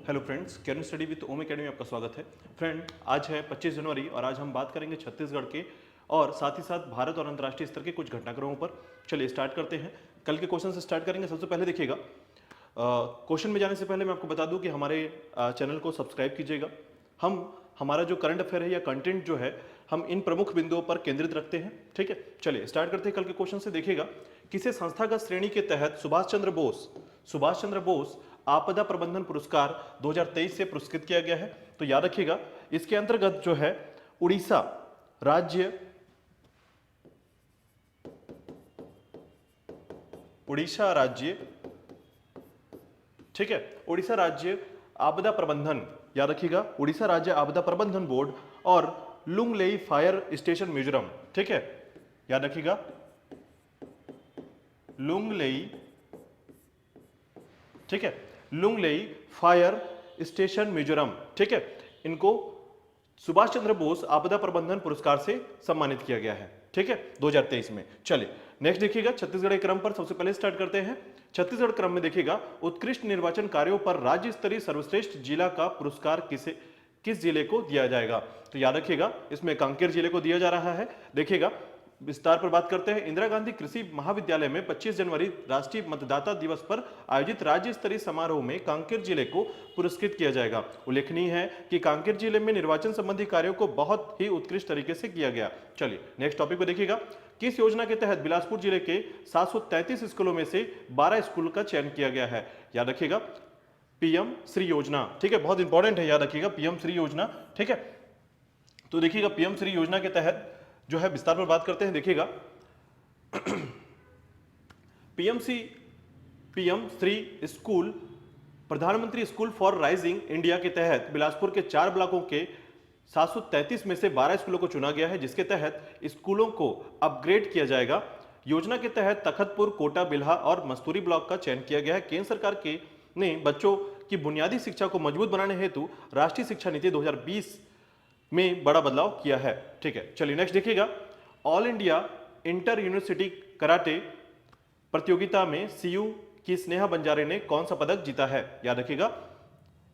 Hello friends, Karan study with Om academy आपका स्वागत है। फ्रेंड, आज है 25 जनवरी और आज हम बात करेंगे छत्तीसगढ़ के और साथ ही साथ भारत और अंतर्राष्ट्रीय स्तर के कुछ घटनाक्रमों पर। चलिए स्टार्ट करते हैं। कल के क्वेश्चन से स्टार्ट करेंगे। सबसे पहले देखिएगा, क्वेश्चन में जाने से पहले मैं आपको बता दूं कि हमारे चैनल को सब्सक्राइब कीजिएगा। हमारा जो करंट अफेयर है या कंटेंट जो है, हम इन प्रमुख बिंदुओं पर केंद्रित रखते हैं। ठीक है, चलिए स्टार्ट करते हैं। कल के क्वेश्चन से देखिएगा, किसे संस्थागत श्रेणी के तहत सुभाष चंद्र बोस आपदा प्रबंधन पुरस्कार 2023 से पुरस्कृत किया गया है? तो याद रखिएगा, इसके अंतर्गत जो है उड़ीसा राज्य, ठीक है, उड़ीसा राज्य आपदा प्रबंधन, याद रखिएगा, उड़ीसा राज्य आपदा प्रबंधन बोर्ड और लुंगलेई फायर स्टेशन मिजोरम, ठीक है, याद रखिएगा, लुंगलेई, ठीक है, लुंगलेई फायर स्टेशन मिजोरम, ठीक है, इनको सुभाष चंद्र बोस आपदा प्रबंधन पुरस्कार से सम्मानित किया गया है, ठीक है, 2023 में। चलिए नेक्स्ट देखिएगा, छत्तीसगढ़ के क्रम पर सबसे पहले स्टार्ट करते हैं। छत्तीसगढ़ क्रम में देखिएगा, उत्कृष्ट निर्वाचन कार्यों पर राज्य स्तरीय सर्वश्रेष्ठ जिला का पुरस्कार किस जिले को दिया जाएगा? तो याद रखिएगा, इसमें कांकेर जिले को दिया जा रहा है। देखिएगा विस्तार पर बात करते हैं। इंदिरा गांधी कृषि महाविद्यालय में 25 जनवरी राष्ट्रीय मतदाता दिवस पर आयोजित राज्य स्तरीय समारोह में कांकेर जिले को पुरस्कृत किया जाएगा। उल्लेखनीय है कि कांकेर जिले में निर्वाचन संबंधी कार्यों को बहुत ही उत्कृष्ट तरीके से किया गया। चलिए नेक्स्ट टॉपिक को देखिएगा, किस योजना के तहत बिलासपुर जिले के 733 स्कूलों में से 12 स्कूल का चयन किया गया है? याद रखिएगा, पीएम श्री योजना, ठीक है, बहुत इंपॉर्टेंट है, याद रखिएगा, पीएम श्री योजना, ठीक है। तो देखिएगा, पीएम श्री योजना के तहत जो है विस्तार पर बात करते हैं। देखिएगा, पीएम श्री स्कूल, प्रधानमंत्री स्कूल फॉर राइजिंग इंडिया के तहत बिलासपुर के 4 ब्लॉकों के 733 में से 12 स्कूलों को चुना गया है, जिसके तहत स्कूलों को अपग्रेड किया जाएगा। योजना के तहत तखतपुर, कोटा, बिल्हा और मस्तूरी ब्लॉक का चयन किया गया है। केंद्र सरकार ने बच्चों की बुनियादी शिक्षा को मजबूत बनाने हेतु राष्ट्रीय शिक्षा नीति 2020 में बड़ा बदलाव किया है, ठीक है। चलिए नेक्स्ट देखिएगा, all India inter university karate प्रतियोगिता में सीयू की स्नेहा बंजारे ने कौन सा पदक जीता है? याद रखिएगा,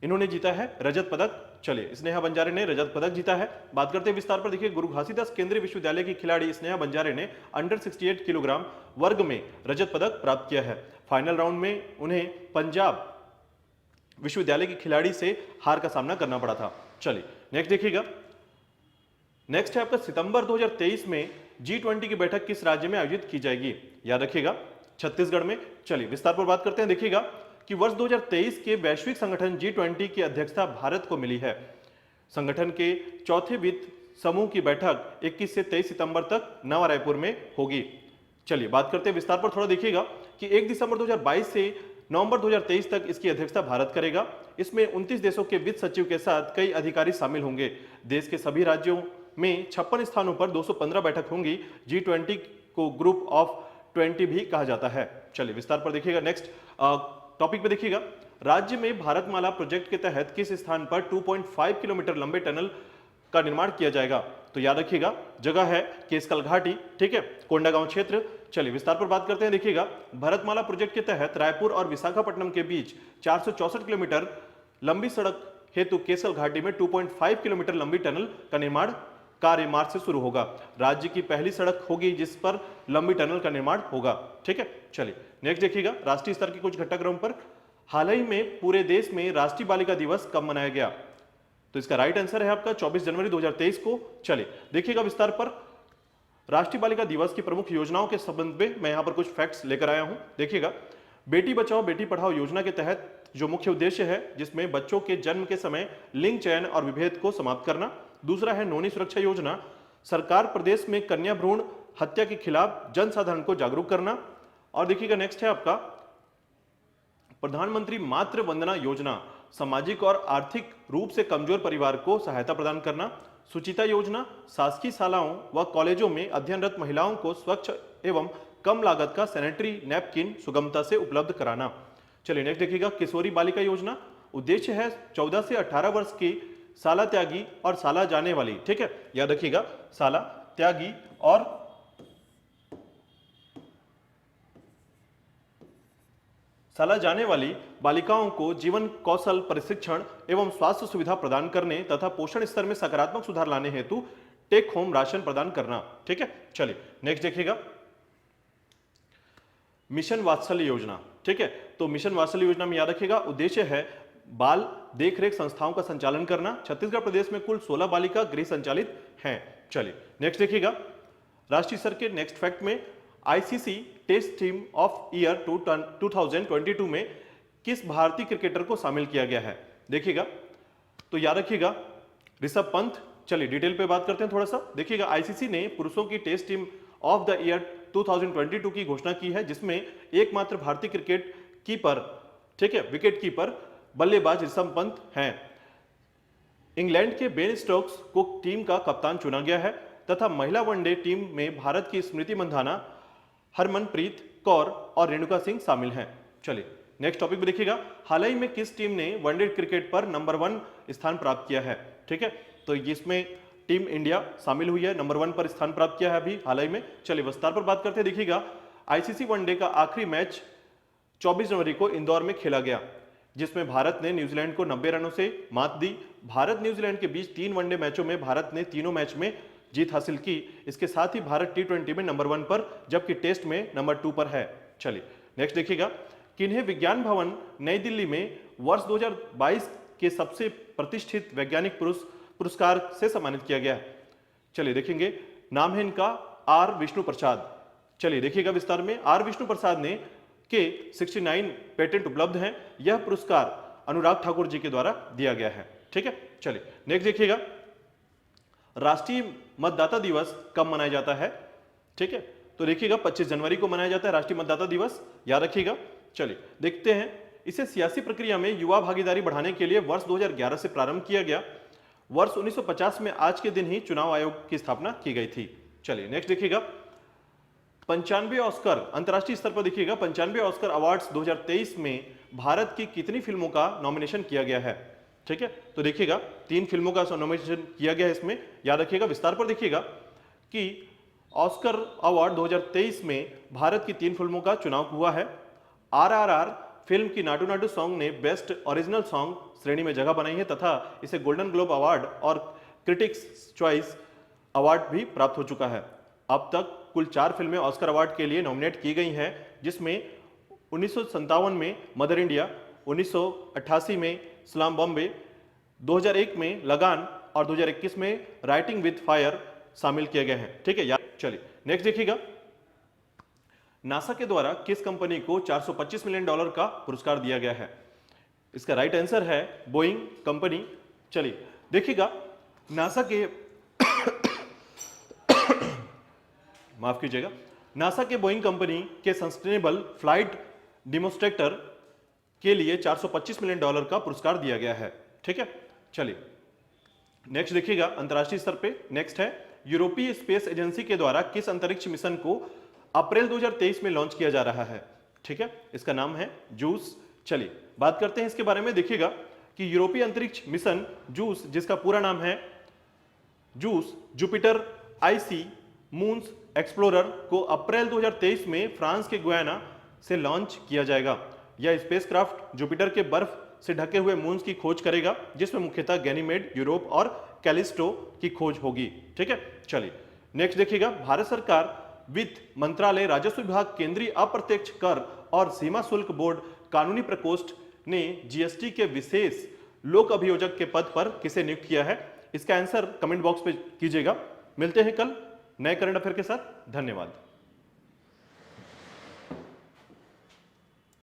इन्होंने जीता है रजत पदक। चलिए, स्नेहा बंजारे ने रजत पदक जीता है। बात करते हैं विस्तार पर। देखिए, गुरु घासीदास केंद्रीय विश्वविद्यालय की खिलाड़ी स्नेहा बंजारे ने अंडर 68 किलोग्राम वर्ग में रजत पदक प्राप्त किया है। फाइनल राउंड में उन्हें पंजाब विश्वविद्यालय की खिलाड़ी से हार का सामना करना पड़ा था। चलिए नेक्स्ट देखिएगा, नेक्स्ट है आपका सितंबर 2023 में G20 की बैठक किस राज्य में आयोजित की जाएगी? याद रखिएगा, छत्तीसगढ़ में। चलिए विस्तार पर बात करते हैं। देखिएगा कि वर्ष 2023 के वैश्विक संगठन G20 की अध्यक्षता भारत को मिली है। संगठन के चौथे वित्त समूह की बैठक 21 से 23 सितंबर तक नवा रायपुर में होगी। चलिए बात करते हैं विस्तार पर। थोड़ा देखिएगा कि 1 दिसंबर 2022 से नवंबर 2023 तक इसकी अध्यक्षता भारत करेगा। इसमें 29 देशों के वित्त सचिव के साथ कई अधिकारी शामिल होंगे। देश के सभी राज्यों में 56 स्थानों पर 215 बैठक होंगी। G20 को ग्रुप ऑफ 20 भी कहा जाता है। चलिए विस्तार पर देखिएगा। नेक्स्ट टॉपिक पे देखिएगा, राज्य में भारतमाला प्रोजेक्ट के तहत किस स्थान पर 2.5 किलोमीटर लंबे टनल का निर्माण किया जाएगा? तो याद रखिएगा, जगह है केसकल घाटी, ठीक है, कोंडागांव क्षेत्र। चलिए विस्तार पर बात करते हैं। देखिएगा, भारतमाला प्रोजेक्ट के तहत रायपुर और विशाखापट्टनम के बीच 464 किलोमीटर लंबी सड़क हेतु केसकल घाटी में 2.5 किलोमीटर लंबी टनल का निर्माण कार्य मार्च से शुरू होगा। राज्य की पहली सड़क होगी जिस पर लंबी टनल का निर्माण होगा, ठीक है। चलिए नेक्स्ट देखिएगा, राष्ट्रीय स्तर के कुछ घटनाक्रम पर। हाल ही में पूरे देश में राष्ट्रीय बालिका दिवस कब मनाया गया? तो इसका राइट आंसर है आपका 24 जनवरी 2023 को। चलिए देखिएगा विस्तार पर, राष्ट्रीय बालिका दिवस की प्रमुख योजनाओं के संबंध में मैं यहां पर कुछ फैक्ट्स लेकर आया हूं। देखिएगा, बेटी बचाओ बेटी पढ़ाओ योजना के तहत जो मुख्य उद्देश्य है, जिसमें बच्चों के जन्म के समय लिंग चयन और विभेद को समाप्त करना। दूसरा है नौनी सुरक्षा योजना, सरकार प्रदेश में कन्या भ्रूण हत्या के खिलाफ जनसाधारण को जागरूक करना। और देखिएगा नेक्स्ट है आपका प्रधानमंत्री मातृ वंदना योजना, सामाजिक और आर्थिक रूप से कमजोर परिवार को सहायता प्रदान करना। सुचिता योजना, शासकीय शालाओं व कॉलेजों में अध्ययनरत महिलाओं को स्वच्छ एवं कम लागत का सैनिटरी नैपकिन सुगमता से उपलब्ध कराना। चलिए नेक्स्ट देखिएगा, किशोरी बालिका योजना, उद्देश्य है 14 से 18 वर्ष की साला त्यागी और साला जाने वाली, ठीक है, याद रखिएगा, साला त्यागी और साला जाने वाली बालिकाओं को जीवन कौशल प्रशिक्षण एवं स्वास्थ्य सुविधा प्रदान करने तथा पोषण स्तर में सकारात्मक सुधार लाने हेतु टेक होम राशन प्रदान करना। ठीक है, चलिए नेक्स्ट देखिएगा, मिशन वात्सल्य योजना। ठीक है, तो मिशन वात्सल्य योजना में याद रखिएगा उद्देश्य है बाल देखरेख संस्थाओं का संचालन करना। छत्तीसगढ़ प्रदेश में कुल 16 बालिका गृह संचालित हैं। चलिए नेक्स्ट देखिएगा, राष्ट्रीय स्तर के नेक्स्ट फैक्ट में ICC test team of year 2022 में किस भारतीय क्रिकेटर को शामिल किया गया है? देखिएगा, तो याद रखिएगा ऋषभ पंत। चलिए डिटेल पे बात करते हैं थोड़ा सा। देखिएगा, आईसीसी ने पुरुषों की test team of the year 2022 की घोषणा की है, जिसमें एकमात्र भारतीय क्रिकेट कीपर, ठीक है, विकेट कीपर बल्लेबाज ऋषभ पंत हैं। इंग्लैंड के बेन स्टोक्स को टीम का कप्तान चुना गया है तथा महिला वनडे टीम में भारत की स्मृति मंधाना, हरमनप्रीत कौर और रेणुका सिंह शामिल हैं। चलिए नेक्स्ट टॉपिक में देखिएगा, हाल ही में किस टीम ने वनडे क्रिकेट पर नंबर 1 स्थान प्राप्त किया है? ठीक है, तो इसमें टीम इंडिया शामिल हुई है, नंबर 1 पर स्थान प्राप्त किया है अभी हाल ही में। चलिए विस्तार पर बात करते हैं। देखिएगा, आईसीसी वनडे का आखिरी मैच 24 जनवरी को इंदौर में खेला गया, जिसमें भारत ने न्यूजीलैंड को 90 रनों से मात दी। भारत न्यूजीलैंड के बीच 3 वनडे मैचों में भारत ने तीनों मैच में जीत हासिल की। इसके साथ ही भारत T20 में नंबर 1 पर, जबकि टेस्ट में नंबर 2 पर है। चलिए नेक्स्ट देखिएगा, किन्हें विज्ञान भवन नई दिल्ली में वर्ष 2022 के सबसे प्रतिष्ठित वैज्ञानिक पुरस्कार से सम्मानित किया गया? चलिए देखेंगे, नाम है इनका आर विष्णु प्रसाद। चलिए देखिएगा विस्तार में, आर विष्णु प्रसाद ने के 69 पेटेंट उपलब्ध हैं। यह पुरस्कार अनुराग ठाकुर जी के द्वारा दिया गया है। ठीक है, चलिए नेक्स्ट देखिएगा, राष्ट्रीय मतदाता दिवस कब मनाया जाता है? ठीक है, तो देखिएगा 25 जनवरी को मनाया जाता है राष्ट्रीय मतदाता दिवस, याद रखिएगा। चलिए देखते हैं, इसे सियासी प्रक्रिया में युवा भागीदारी बढ़ाने के लिए वर्ष 2011 से प्रारंभ किया गया। वर्ष 1950 में आज के दिन ही चुनाव आयोग की स्थापना की गई थी। चलिए नेक्स्ट देखिएगा, 95 ऑस्कर अंतर्राष्ट्रीय स्तर पर देखिएगा, 95 ऑस्कर अवार्ड्स 2023 में भारत की कितनी फिल्मों का नॉमिनेशन किया गया है? ठीक है, तो देखिएगा 3 फिल्मों का नॉमिनेशन किया गया है इसमें, याद रखिएगा। विस्तार पर देखिएगा कि ऑस्कर अवार्ड 2023 में भारत की 3 फिल्मों का चुनाव हुआ है। आरआरआर फिल्म की नाटू नाटू सॉन्ग ने बेस्ट ओरिजिनल सॉन्ग श्रेणी में जगह बनाई है तथा इसे गोल्डन ग्लोब अवार्ड और क्रिटिक्स चॉइस अवार्ड भी प्राप्त हो चुका है। अब तक कुल 4 फिल्में ऑस्कर अवार्ड के लिए नॉमिनेट की गई हैं, जिसमें 1957 में मदर इंडिया, 1988 में सलाम बॉम्बे, 2001 में लगान और 2021 में राइटिंग विद फायर शामिल किए गए हैं। ठीक है यार, चलिए नेक्स्ट देखिएगा, नासा के द्वारा किस कंपनी को $425 मिलियन का पुरस्कार दिया गया है? इसका राइट आंसर है बोइंग कंपनी। चलिए देखिएगा, नासा के माफ कीजिएगा, नासा के बोइंग कंपनी के सस्टेनेबल फ्लाइट डेमोन्स्ट्रेटर के लिए $425 मिलियन का पुरस्कार दिया गया है। ठीक है, चलिए नेक्स्ट देखिएगा, अंतर्राष्ट्रीय स्तर पे नेक्स्ट है, यूरोपीय स्पेस एजेंसी के द्वारा किस अंतरिक्ष मिशन को अप्रैल 2023 में लॉन्च किया जा रहा है? ठीक है, इसका नाम है जूस। चलिए बात करते हैं इसके बारे में। देखिएगा कि यूरोपीय अंतरिक्ष मिशन जूस, जिसका पूरा नाम है juice Jupiter IC moons explorer, को अप्रैल 2023 में फ्रांस के गुयाना से लॉन्च किया जाएगा। यह स्पेसक्राफ्ट जुपिटर के बर्फ से ढके हुए मून्स की खोज करेगा, जिसमें मुख्यतः गैनीमेड, यूरोप और कैलिस्टो की खोज होगी। ठीक है, चलिए नेक्स्ट देखिएगा, भारत सरकार वित्त मंत्रालय, राजस्व विभाग, केंद्रीय अप्रत्यक्ष कर और सीमा शुल्क बोर्ड कानूनी प्रकोष्ठ ने जीएसटी के विशेष लोक अभियोजक के पद पर किसे नियुक्त किया है? इसका आंसर कमेंट बॉक्स पे कीजिएगा। मिलते हैं कल नए करंट अफेयर के साथ। धन्यवाद।